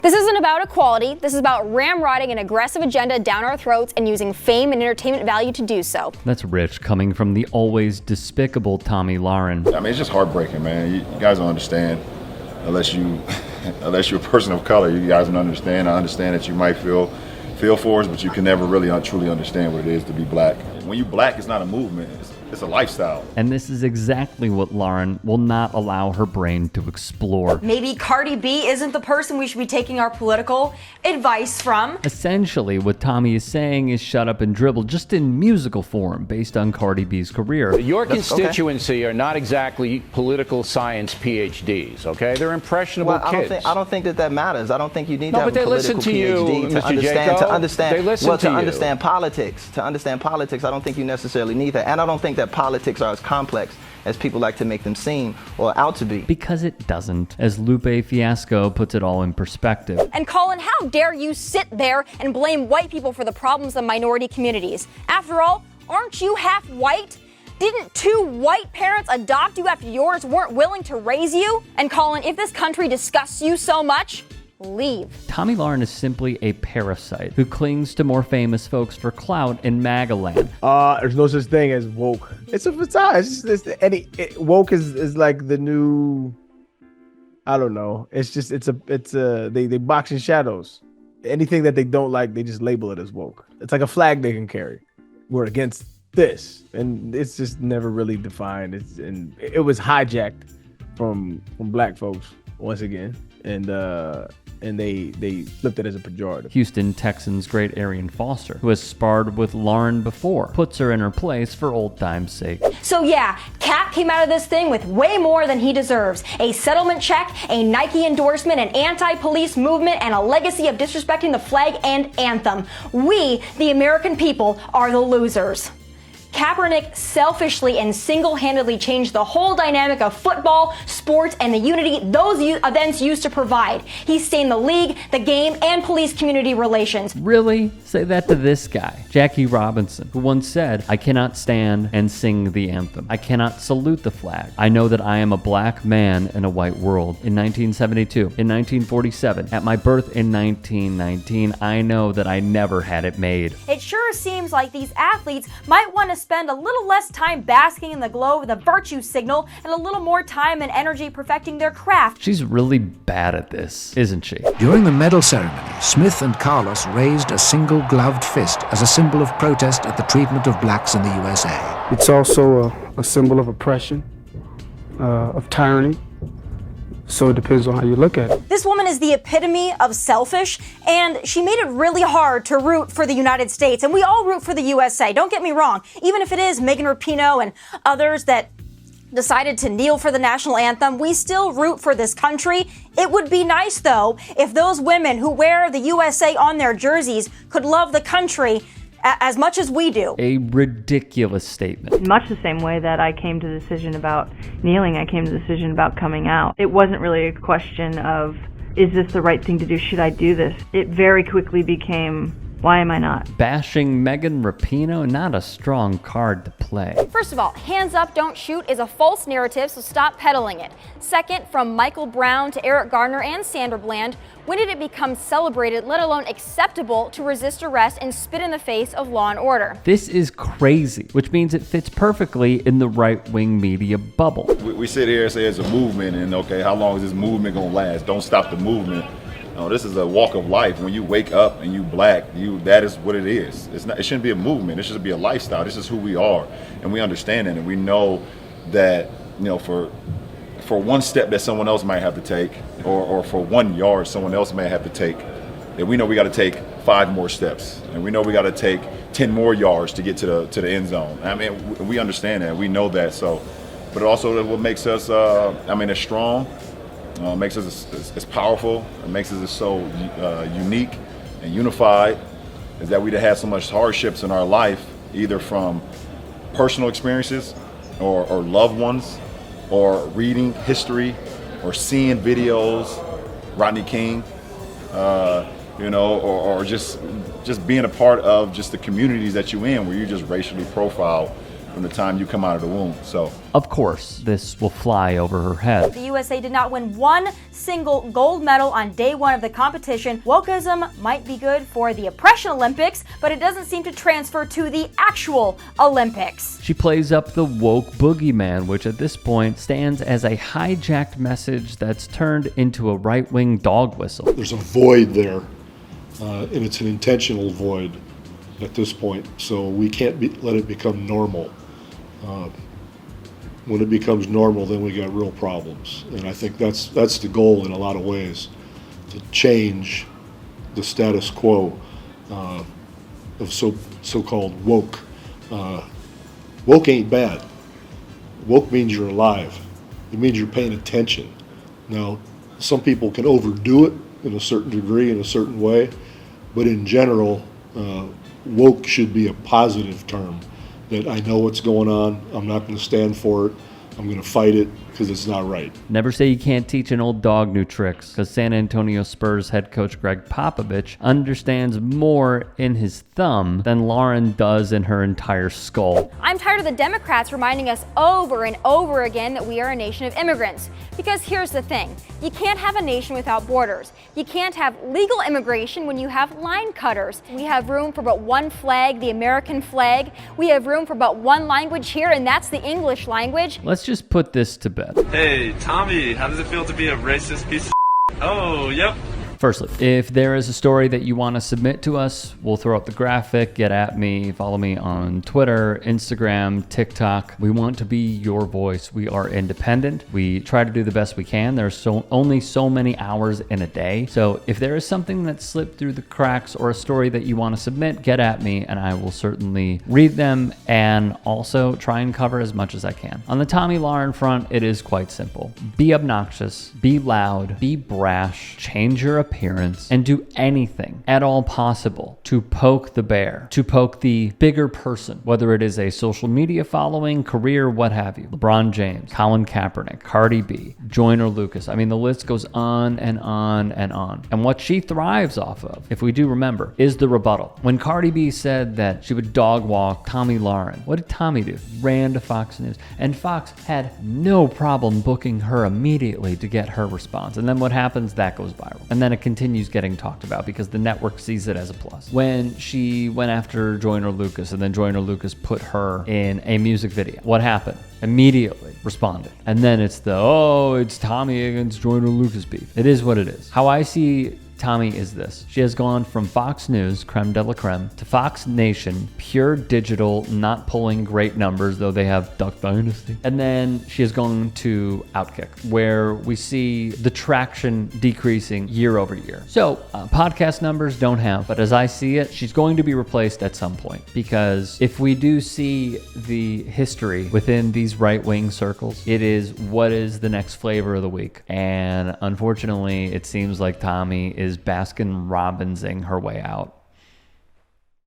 This isn't about equality. This is about ramrodding an aggressive agenda down our throats and using fame and entertainment value to do so. That's rich, coming from the always despicable Tomi Lahren. I mean, it's just heartbreaking, man. You guys don't understand unless you're a person of color. You guys don't understand. I understand that you might feel for us, but you can never really truly understand what it is to be black. When you black, it's not a movement. It's a lifestyle. And this is exactly what Lahren will not allow her brain to explore. Maybe Cardi B isn't the person we should be taking our political advice from. Essentially, what Tomi is saying is shut up and dribble, just in musical form, based on Cardi B's career. Your constituency are not exactly political science PhDs, okay? They're impressionable kids. I don't think that matters. I don't think you need to have a they political listen to you, PhD to understand. They listen to you. Understand politics. To understand politics, I don't think you necessarily need that. And I don't think that politics are as complex as people like to make them seem or out to be. Because it doesn't. As Lupe Fiasco puts it all in perspective. And Colin, how dare you sit there and blame white people for the problems of minority communities? After all, aren't you half white? Didn't two white parents adopt you after yours weren't willing to raise you? And Colin, if this country disgusts you so much, leave. Tomi Lahren is simply a parasite who clings to more famous folks for clout in MAGA land. There's no such thing as woke. It's a facade. Woke is like the new, I don't know. They box in shadows. Anything that they don't like, they just label it as woke. It's like a flag they can carry. We're against this, and it's just never really defined. It was hijacked from black folks once again, and they flipped it as a pejorative. Houston Texans great Arian Foster, who has sparred with Lahren before, puts her in her place for old time's sake. So yeah, Cap came out of this thing with way more than he deserves. A settlement check, a Nike endorsement, an anti-police movement, and a legacy of disrespecting the flag and anthem. We, the American people, are the losers. Kaepernick selfishly and single-handedly changed the whole dynamic of football, sports, and the unity those events used to provide. He stained the league, the game, and police community relations. Really? Say that to this guy, Jackie Robinson, who once said, "I cannot stand and sing the anthem. I cannot salute the flag. I know that I am a black man in a white world." In 1972, in 1947, at my birth in 1919, I know that I never had it made. It sure seems like these athletes might want to spend a little less time basking in the glow of the virtue signal and a little more time and energy perfecting their craft. She's really bad at this, isn't she? During the medal ceremony, Smith and Carlos raised a single gloved fist as a symbol of protest at the treatment of blacks in the USA. It's also a symbol of oppression, of tyranny. So it depends on how you look at it. This woman is the epitome of selfish, and she made it really hard to root for the United States. And we all root for the USA, don't get me wrong. Even if it is Megan Rapinoe and others that decided to kneel for the national anthem, we still root for this country. It would be nice, though, if those women who wear the USA on their jerseys could love the country as much as we do. A ridiculous statement. In much the same way that I came to the decision about kneeling, I came to the decision about coming out. It wasn't really a question of, is this the right thing to do? Should I do this? It very quickly became, why am I not? Bashing Megan Rapinoe, not a strong card to play. First of all, hands up, don't shoot is a false narrative, so stop peddling it. Second, from Michael Brown to Eric Garner and Sandra Bland, when did it become celebrated, let alone acceptable, to resist arrest and spit in the face of law and order? This is crazy, which means it fits perfectly in the right-wing media bubble. We sit here and say it's a movement, and okay, how long is this movement gonna last? Don't stop the movement. No, this is a walk of life. When you wake up and you black, that is what it is. It shouldn't be a movement. It should be a lifestyle. This is who we are, and we understand it, and we know that, for one step that someone else might have to take, or for 1 yard someone else may have to take, that we know we got to take 5 more steps, and we know we got to take 10 more yards to get to the end zone. I mean, we understand that. We know that. So, but also what makes us, as strong. Makes us as powerful. It makes us so unique and unified, is that we had so much hardships in our life, either from personal experiences or loved ones, or reading history, or seeing videos, Rodney King, or just being a part of just the communities that you're in, where you just racially profile from the time you come out of the womb. So, of course, this will fly over her head. The USA did not win one single gold medal on day one of the competition. Wokeism might be good for the oppression Olympics, but it doesn't seem to transfer to the actual Olympics. She plays up the woke boogeyman, which at this point stands as a hijacked message that's turned into a right-wing dog whistle. There's a void there, and it's an intentional void at this point, so we can't let it become normal. When it becomes normal, then we got real problems, and I think that's the goal in a lot of ways, to change the status quo of so-called woke. Woke ain't bad. Woke means you're alive. It means you're paying attention. Now, some people can overdo it in a certain degree, in a certain way, but in general, woke should be a positive term, that I know what's going on, I'm not going to stand for it, I'm going to fight it because it's not right. Never say you can't teach an old dog new tricks, because San Antonio Spurs head coach Greg Popovich understands more in his thumb than Lahren does in her entire skull. I'm tired of the Democrats reminding us over and over again that we are a nation of immigrants. Because here's the thing, you can't have a nation without borders. You can't have legal immigration when you have line cutters. We have room for but one flag, the American flag. We have room for but one language here, and that's the English language. Let's just put this to bed. Hey, Tommy, how does it feel to be a racist piece of shit? Oh, yep. Firstly, if there is a story that you want to submit to us, we'll throw up the graphic, get at me, follow me on Twitter, Instagram, TikTok. We want to be your voice. We are independent. We try to do the best we can. There's only so many hours in a day. So if there is something that slipped through the cracks or a story that you want to submit, get at me and I will certainly read them and also try and cover as much as I can. On the Tomi Lahren front, it is quite simple. Be obnoxious, be loud, be brash, change your appearance, and do anything at all possible to poke the bear, to poke the bigger person, whether it is a social media following, career, what have you. LeBron James, Colin Kaepernick, Cardi B, Joyner Lucas. I mean, the list goes on and on and on. And what she thrives off of, if we do remember, is the rebuttal. When Cardi B said that she would dog walk Tomi Lahren, what did Tomi do? Ran to Fox News. And Fox had no problem booking her immediately to get her response. And then what happens? That goes viral. And then it continues getting talked about because the network sees it as a plus. When she went after Joyner Lucas and then Joyner Lucas put her in a music video, what happened? Immediately responded. And then it's Tomi against Joyner Lucas beef. It is what it is. How I see Tomi is this. She has gone from Fox News, creme de la creme, to Fox Nation, pure digital, not pulling great numbers, though they have Duck Dynasty. And then she has gone to Outkick, where we see the traction decreasing year over year. So podcast numbers don't have, but as I see it, she's going to be replaced at some point, because if we do see the history within these right-wing circles, it is what is the next flavor of the week. And unfortunately, it seems like Tomi is Baskin-Robbinsing her way out.